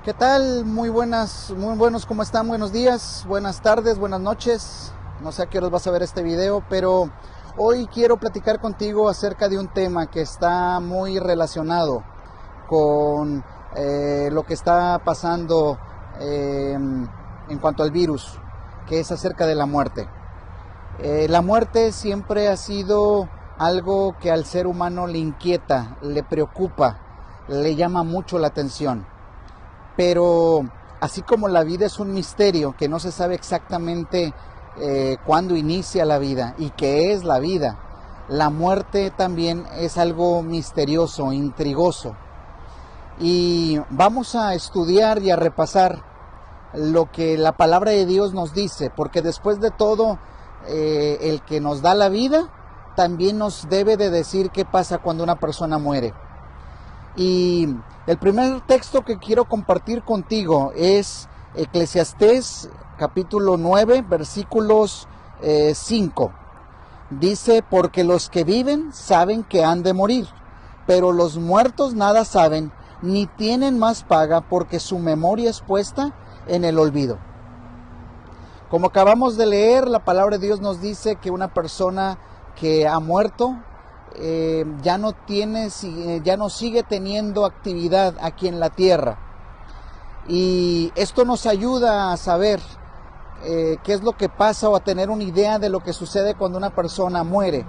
¿Qué tal? Muy buenos, ¿cómo están? Buenos días, buenas tardes, buenas noches. No sé a qué horas vas a ver este video, pero hoy quiero platicar contigo acerca de un tema que está muy relacionado con lo que está pasando en cuanto al virus, que es acerca de la muerte. La muerte siempre ha sido algo que al ser humano le inquieta, le preocupa, le llama mucho la atención. Pero así como la vida es un misterio, que no se sabe exactamente cuándo inicia la vida y qué es la vida, la muerte también es algo misterioso, intrigoso. Y vamos a estudiar y a repasar lo que la palabra de Dios nos dice, porque después de todo, el que nos da la vida también nos debe de decir qué pasa cuando una persona muere. Y el primer texto que quiero compartir contigo es Eclesiastés capítulo 9 versículos 5. Dice: porque los que viven saben que han de morir, pero los muertos nada saben, ni tienen más paga, porque su memoria es puesta en el olvido. Como acabamos de leer, la palabra de Dios nos dice que una persona que ha muerto ya no sigue teniendo actividad aquí en la tierra. Y esto nos ayuda a saber qué es lo que pasa, o a tener una idea de lo que sucede cuando una persona muere.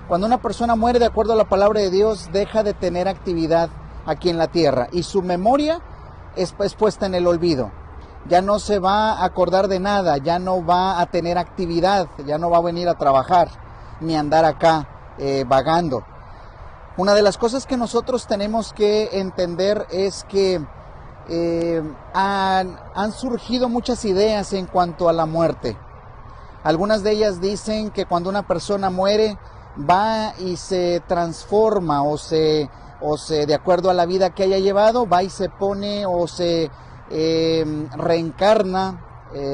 Cuando una persona muere, de acuerdo a la palabra de Dios, deja de tener actividad aquí en la tierra y su memoria es puesta en el olvido. Ya no se va a acordar de nada, ya no va a tener actividad, ya no va a venir a trabajar ni a andar acá vagando. Una de las cosas que nosotros tenemos que entender es que han surgido muchas ideas en cuanto a la muerte. Algunas de ellas dicen que cuando una persona muere va y se transforma o se de acuerdo a la vida que haya llevado, va y se pone o se reencarna,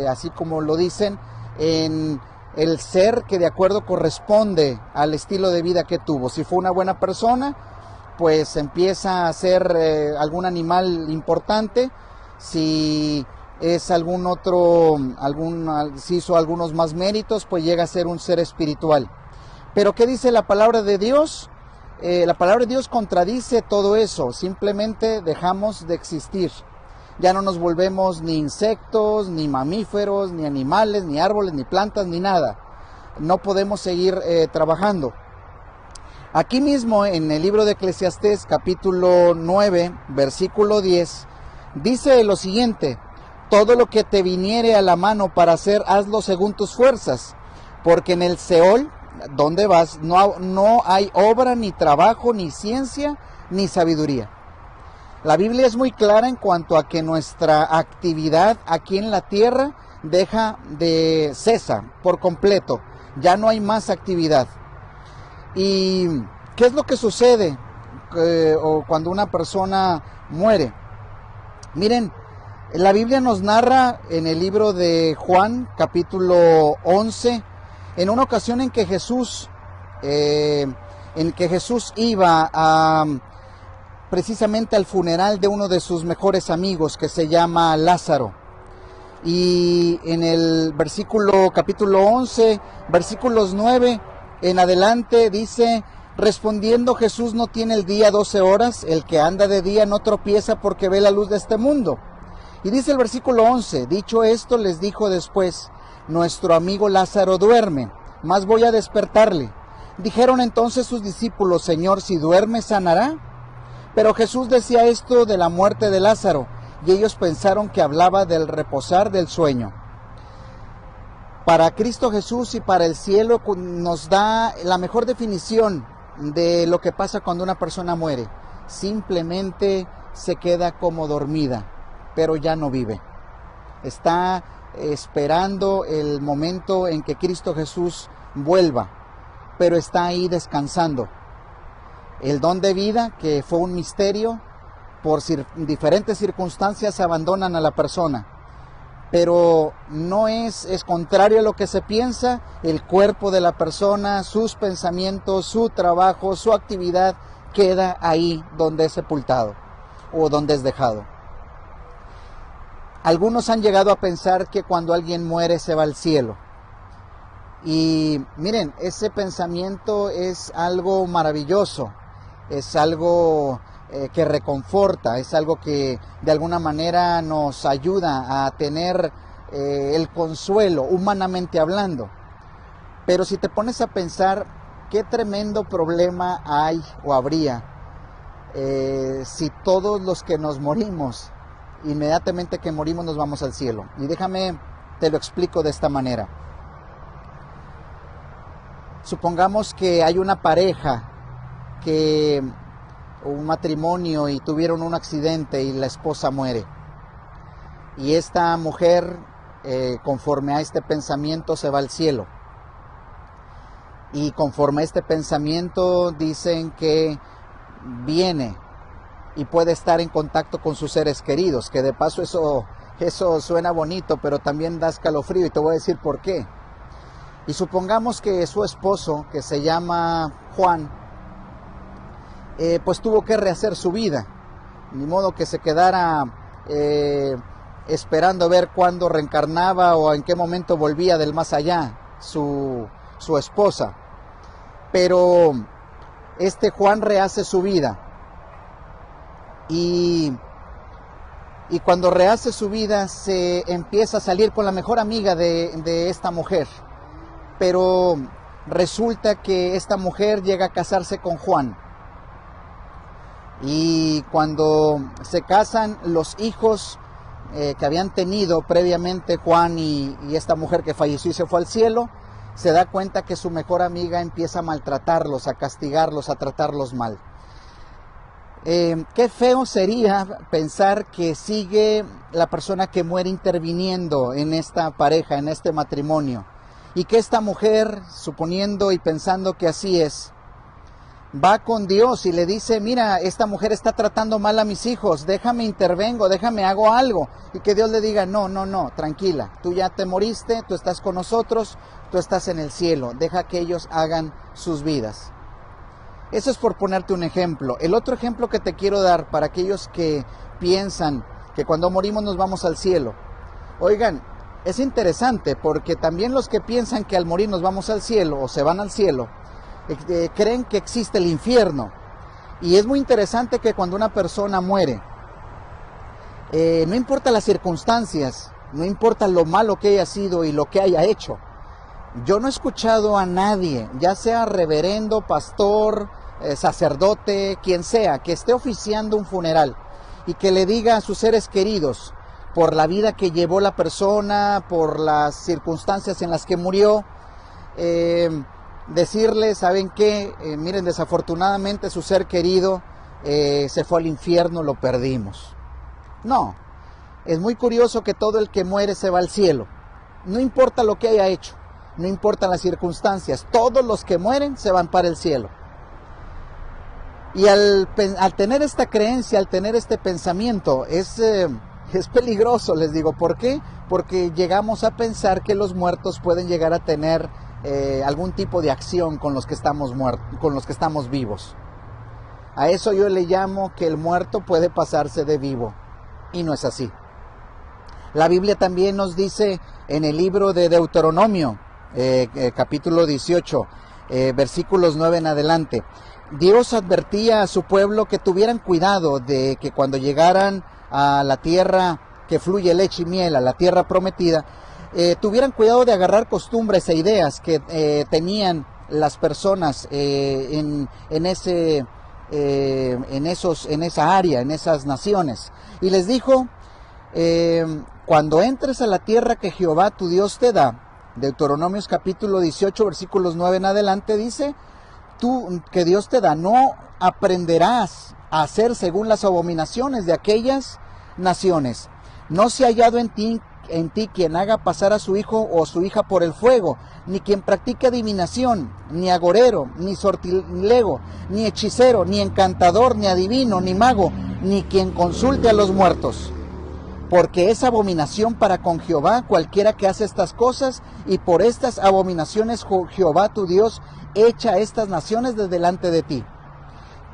así como lo dicen, en el ser que de acuerdo corresponde al estilo de vida que tuvo. Si fue una buena persona, pues empieza a ser algún animal importante. Si es si hizo algunos más méritos, pues llega a ser un ser espiritual. Pero ¿qué dice la palabra de Dios? La palabra de Dios contradice todo eso. Simplemente dejamos de existir. Ya no nos volvemos ni insectos, ni mamíferos, ni animales, ni árboles, ni plantas, ni nada. No podemos seguir trabajando. Aquí mismo en el libro de Eclesiastés capítulo 9 versículo 10 dice lo siguiente: todo lo que te viniere a la mano para hacer, hazlo según tus fuerzas, porque en el Seol, donde vas, no hay obra, ni trabajo, ni ciencia, ni sabiduría. La Biblia es muy clara en cuanto a que nuestra actividad aquí en la tierra cesa por completo. Ya no hay más actividad. ¿Y qué es lo que sucede cuando una persona muere? Miren, la Biblia nos narra en el libro de Juan, capítulo 11, en una ocasión en que Jesús iba precisamente al funeral de uno de sus mejores amigos, que se llama Lázaro. Y en el capítulo 11, versículos 9 en adelante dice: respondiendo Jesús, no tiene el día 12 horas, el que anda de día no tropieza porque ve la luz de este mundo. Y dice el versículo 11, dicho esto, les dijo después: nuestro amigo Lázaro duerme, mas voy a despertarle. Dijeron entonces sus discípulos: Señor, si duerme, sanará. Pero Jesús decía esto de la muerte de Lázaro, y ellos pensaron que hablaba del reposar del sueño. Para Cristo Jesús y para el cielo nos da la mejor definición de lo que pasa cuando una persona muere. Simplemente se queda como dormida, pero ya no vive. Está esperando el momento en que Cristo Jesús vuelva, pero está ahí descansando. El don de vida, que fue un misterio, por diferentes circunstancias abandonan a la persona. Pero no es contrario a lo que se piensa. El cuerpo de la persona, sus pensamientos, su trabajo, su actividad queda ahí donde es sepultado o donde es dejado. Algunos han llegado a pensar que cuando alguien muere se va al cielo. Y miren, ese pensamiento es algo maravilloso, es algo que reconforta, es algo que de alguna manera nos ayuda a tener el consuelo, humanamente hablando. Pero si te pones a pensar, qué tremendo problema hay o habría si todos los que nos morimos, inmediatamente que morimos nos vamos al cielo. Y déjame, te lo explico de esta manera. Supongamos que hay una pareja, un matrimonio, y tuvieron un accidente y la esposa muere. Y esta mujer, conforme a este pensamiento, se va al cielo. Y conforme a este pensamiento dicen que viene y puede estar en contacto con sus seres queridos, que de paso eso suena bonito, pero también da escalofrío, y te voy a decir por qué. Y supongamos que su esposo, que se llama Juan, pues tuvo que rehacer su vida. Ni modo que se quedara esperando a ver cuándo reencarnaba o en qué momento volvía del más allá su esposa. Pero este Juan rehace su vida. Y cuando rehace su vida se empieza a salir con la mejor amiga de esta mujer. Pero resulta que esta mujer llega a casarse con Juan. Y cuando se casan, los hijos que habían tenido previamente Juan y esta mujer que falleció y se fue al cielo, se da cuenta que su mejor amiga empieza a maltratarlos, a castigarlos, a tratarlos mal. Qué feo sería pensar que sigue la persona que muere interviniendo en esta pareja, en este matrimonio. Y que esta mujer, suponiendo y pensando que así es, va con Dios y le dice, mira, esta mujer está tratando mal a mis hijos, déjame intervengo, déjame hago algo. Y que Dios le diga, no, tranquila, tú ya te moriste, tú estás con nosotros, tú estás en el cielo, deja que ellos hagan sus vidas. Eso es por ponerte un ejemplo. El otro ejemplo que te quiero dar para aquellos que piensan que cuando morimos nos vamos al cielo. Oigan, es interesante porque también los que piensan que al morir nos vamos al cielo o se van al cielo, creen que existe el infierno. Y es muy interesante que cuando una persona muere, no importa las circunstancias, no importa lo malo que haya sido y lo que haya hecho, yo no he escuchado a nadie, ya sea reverendo, pastor, sacerdote, quien sea, que esté oficiando un funeral y que le diga a sus seres queridos, por la vida que llevó la persona, por las circunstancias en las que murió, decirle, ¿saben qué? Miren, desafortunadamente su ser querido se fue al infierno, lo perdimos. No, es muy curioso que todo el que muere se va al cielo. No importa lo que haya hecho, no importan las circunstancias, todos los que mueren se van para el cielo. Y al tener esta creencia, al tener este pensamiento, es peligroso, les digo. ¿Por qué? Porque llegamos a pensar que los muertos pueden llegar a tener algún tipo de acción con los que estamos con los que estamos vivos. A eso yo le llamo que el muerto puede pasarse de vivo, y no es así. La Biblia también nos dice en el libro de Deuteronomio, capítulo 18, versículos 9 en adelante, Dios advertía a su pueblo que tuvieran cuidado de que cuando llegaran a la tierra que fluye leche y miel, a la tierra prometida, tuvieran cuidado de agarrar costumbres e ideas que tenían las personas en esa área, en esas naciones. Y les dijo, cuando entres a la tierra que Jehová tu Dios te da, Deuteronomios capítulo 18, versículos 9 en adelante, dice, tú que Dios te da, no aprenderás a hacer según las abominaciones de aquellas naciones. No se ha hallado en ti quien haga pasar a su hijo o su hija por el fuego, ni quien practique adivinación, ni agorero, ni sortilego, ni hechicero, ni encantador, ni adivino, ni mago, ni quien consulte a los muertos. Porque es abominación para con Jehová cualquiera que hace estas cosas, y por estas abominaciones Jehová tu Dios echa a estas naciones de delante de ti.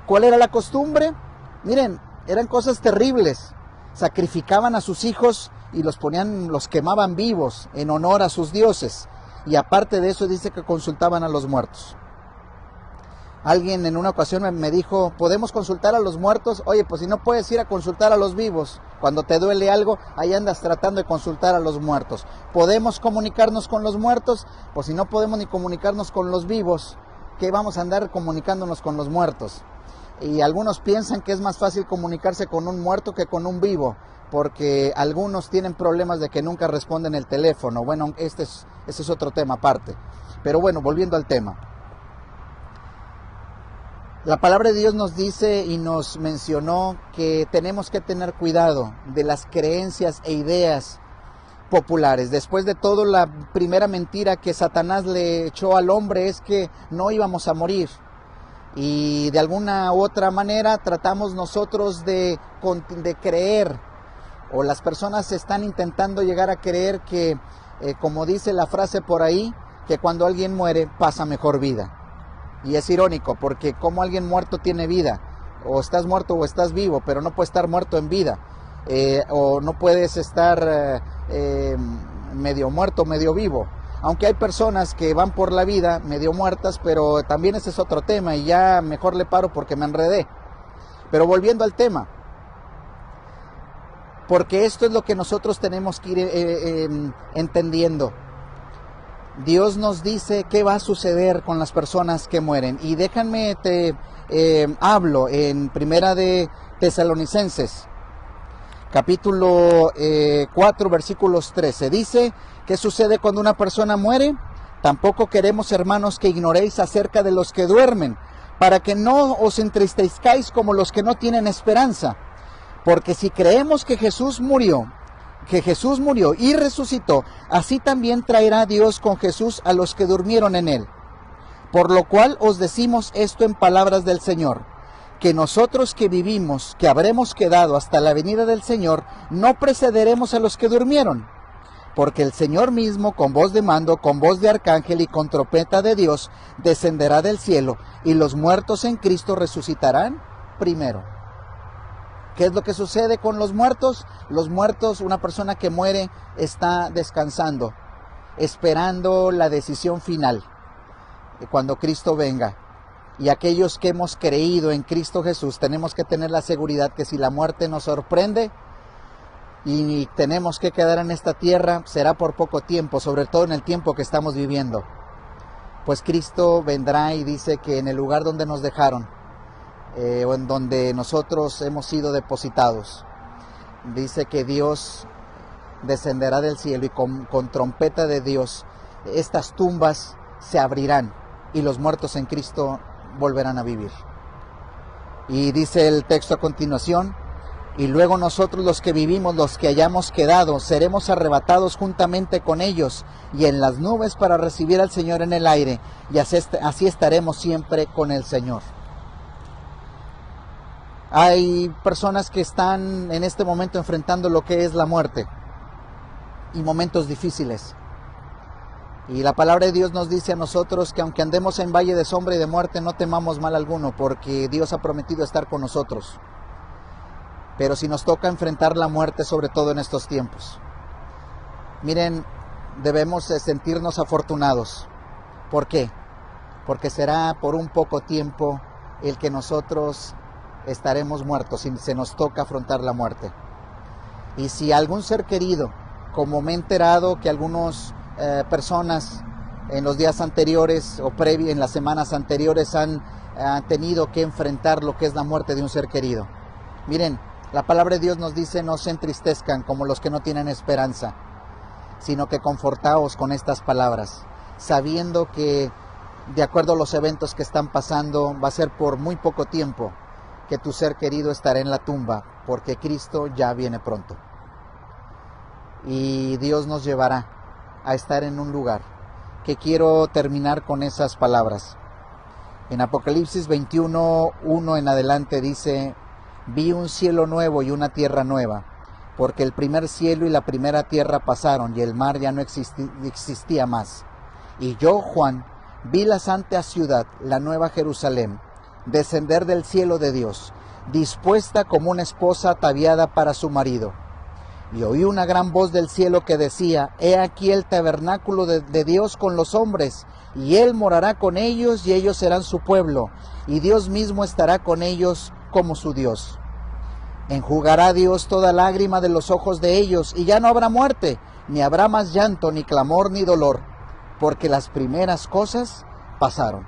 ¿Cuál era la costumbre? Miren, eran cosas terribles. sacrificaban a sus hijos y los quemaban vivos en honor a sus dioses. Y aparte de eso dice que consultaban a los muertos. Alguien en una ocasión me dijo, ¿podemos consultar a los muertos? Oye, pues si no puedes ir a consultar a los vivos, cuando te duele algo, ahí andas tratando de consultar a los muertos. ¿Podemos comunicarnos con los muertos? Pues si no podemos ni comunicarnos con los vivos, ¿qué vamos a andar comunicándonos con los muertos? Y algunos piensan que es más fácil comunicarse con un muerto que con un vivo, porque algunos tienen problemas de que nunca responden el teléfono. Bueno, ese es otro tema aparte. Pero bueno, volviendo al tema. La palabra de Dios nos dice y nos mencionó que tenemos que tener cuidado de las creencias e ideas populares. Después de todo, la primera mentira que Satanás le echó al hombre es que no íbamos a morir. Y de alguna u otra manera tratamos nosotros de creer, o las personas están intentando llegar a creer que, como dice la frase por ahí, que cuando alguien muere pasa mejor vida. Y es irónico, porque como alguien muerto tiene vida, o estás muerto o estás vivo, pero no puedes estar muerto en vida, o no puedes estar medio muerto, medio vivo. Aunque hay personas que van por la vida medio muertas, pero también ese es otro tema y ya mejor le paro porque me enredé. Pero volviendo al tema, porque esto es lo que nosotros tenemos que ir entendiendo. Dios nos dice qué va a suceder con las personas que mueren. Y déjenme hablo en Primera de Tesalonicenses, capítulo 4, versículos 13. Dice, ¿qué sucede cuando una persona muere? Tampoco queremos, hermanos, que ignoréis acerca de los que duermen, para que no os entristezcáis como los que no tienen esperanza. Porque si creemos que Jesús murió y resucitó, así también traerá Dios con Jesús a los que durmieron en él. Por lo cual os decimos esto en palabras del Señor, que nosotros que vivimos, que habremos quedado hasta la venida del Señor, no precederemos a los que durmieron. Porque el Señor mismo, con voz de mando, con voz de arcángel y con trompeta de Dios, descenderá del cielo, y los muertos en Cristo resucitarán primero. ¿Qué es lo que sucede con los muertos? Los muertos, una persona que muere, está descansando, esperando la decisión final, cuando Cristo venga. Y aquellos que hemos creído en Cristo Jesús, tenemos que tener la seguridad que si la muerte nos sorprende y tenemos que quedar en esta tierra, será por poco tiempo, sobre todo en el tiempo que estamos viviendo. Pues Cristo vendrá y dice que en el lugar donde nos dejaron, o en donde nosotros hemos sido depositados, dice que Dios descenderá del cielo y con trompeta de Dios estas tumbas se abrirán y los muertos en Cristo volverán a vivir. Y dice el texto a continuación, y luego nosotros los que vivimos, los que hayamos quedado, seremos arrebatados juntamente con ellos y en las nubes para recibir al Señor en el aire, y así estaremos siempre con el Señor. Hay personas que están en este momento enfrentando lo que es la muerte y momentos difíciles. Y la palabra de Dios nos dice a nosotros que aunque andemos en valle de sombra y de muerte, no temamos mal alguno, porque Dios ha prometido estar con nosotros. Pero si nos toca enfrentar la muerte, sobre todo en estos tiempos, miren, debemos sentirnos afortunados. ¿Por qué? Porque será por un poco tiempo el que nosotros estaremos muertos y se nos toca afrontar la muerte. Y si algún ser querido, como me he enterado que algunas personas en los días anteriores o en las semanas anteriores han tenido que enfrentar lo que es la muerte de un ser querido. Miren, la palabra de Dios nos dice, no se entristezcan como los que no tienen esperanza, sino que confortaos con estas palabras, sabiendo que de acuerdo a los eventos que están pasando, va a ser por muy poco tiempo que tu ser querido estará en la tumba, porque Cristo ya viene pronto. Y Dios nos llevará a estar en un lugar que quiero terminar con esas palabras. En Apocalipsis 21:1 en adelante dice, vi un cielo nuevo y una tierra nueva, porque el primer cielo y la primera tierra pasaron y el mar ya no existía más. Y yo, Juan, vi la santa ciudad, la nueva Jerusalén, descender del cielo de Dios, dispuesta como una esposa ataviada para su marido. Y oí una gran voz del cielo que decía: He aquí el tabernáculo de Dios con los hombres, y Él morará con ellos, y ellos serán su pueblo, y Dios mismo estará con ellos como su Dios. Enjugará Dios toda lágrima de los ojos de ellos, y ya no habrá muerte, ni habrá más llanto, ni clamor, ni dolor, porque las primeras cosas pasaron.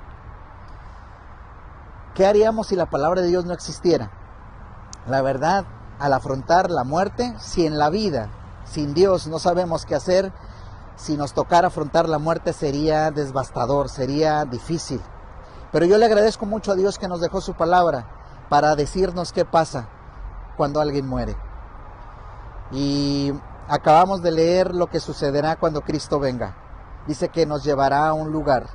¿Qué haríamos si la palabra de Dios no existiera? La verdad, al afrontar la muerte, si en la vida, sin Dios, no sabemos qué hacer, si nos tocara afrontar la muerte sería devastador, sería difícil. Pero yo le agradezco mucho a Dios que nos dejó su palabra para decirnos qué pasa cuando alguien muere. Y acabamos de leer lo que sucederá cuando Cristo venga. Dice que nos llevará a un lugar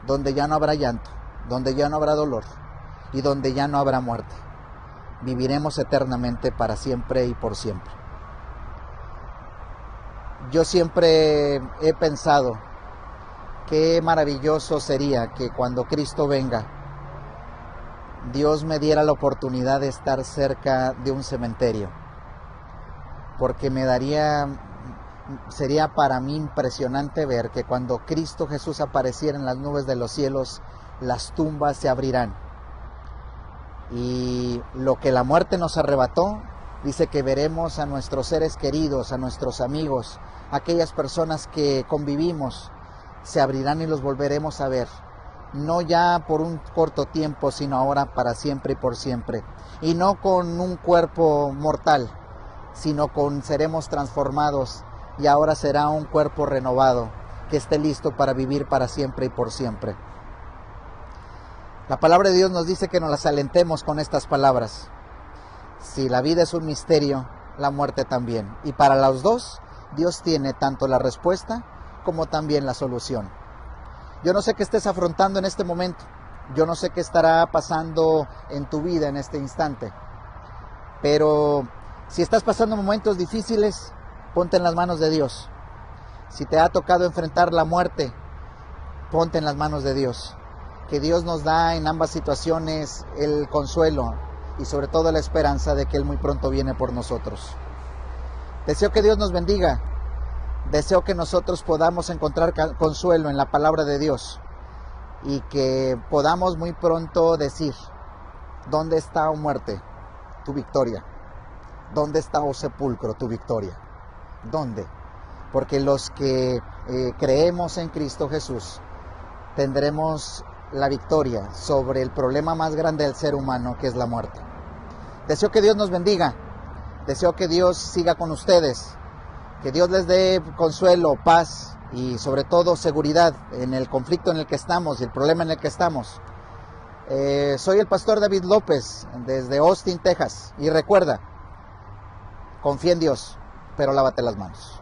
donde ya no habrá llanto, donde ya no habrá dolor y donde ya no habrá muerte. Viviremos eternamente para siempre y por siempre. Yo siempre he pensado qué maravilloso sería que cuando Cristo venga, Dios me diera la oportunidad de estar cerca de un cementerio, porque sería para mí impresionante ver que cuando Cristo Jesús apareciera en las nubes de los cielos, las tumbas se abrirán. Y lo que la muerte nos arrebató, dice que veremos a nuestros seres queridos, a nuestros amigos, aquellas personas que convivimos, se abrirán y los volveremos a ver. No ya por un corto tiempo, sino ahora para siempre y por siempre. Y no con un cuerpo mortal, sino seremos transformados, y ahora será un cuerpo renovado, que esté listo para vivir para siempre y por siempre. La palabra de Dios nos dice que nos las alentemos con estas palabras. Si la vida es un misterio, la muerte también. Y para los dos, Dios tiene tanto la respuesta como también la solución. Yo no sé qué estés afrontando en este momento. Yo no sé qué estará pasando en tu vida en este instante. Pero si estás pasando momentos difíciles, ponte en las manos de Dios. Si te ha tocado enfrentar la muerte, ponte en las manos de Dios. Que Dios nos da en ambas situaciones el consuelo y sobre todo la esperanza de que Él muy pronto viene por nosotros. Deseo que Dios nos bendiga. Deseo que nosotros podamos encontrar consuelo en la palabra de Dios y que podamos muy pronto decir: ¿dónde está, oh muerte, tu victoria? ¿Dónde está, oh sepulcro, tu victoria? ¿Dónde? Porque los que creemos en Cristo Jesús tendremos la victoria sobre el problema más grande del ser humano, que es la muerte. Deseo que Dios nos bendiga. Deseo que Dios siga con ustedes. Que Dios les dé consuelo, paz y sobre todo seguridad en el conflicto en el que estamos y el problema en el que estamos. Soy el pastor David López desde Austin, Texas. Y recuerda, confía en Dios, pero lávate las manos.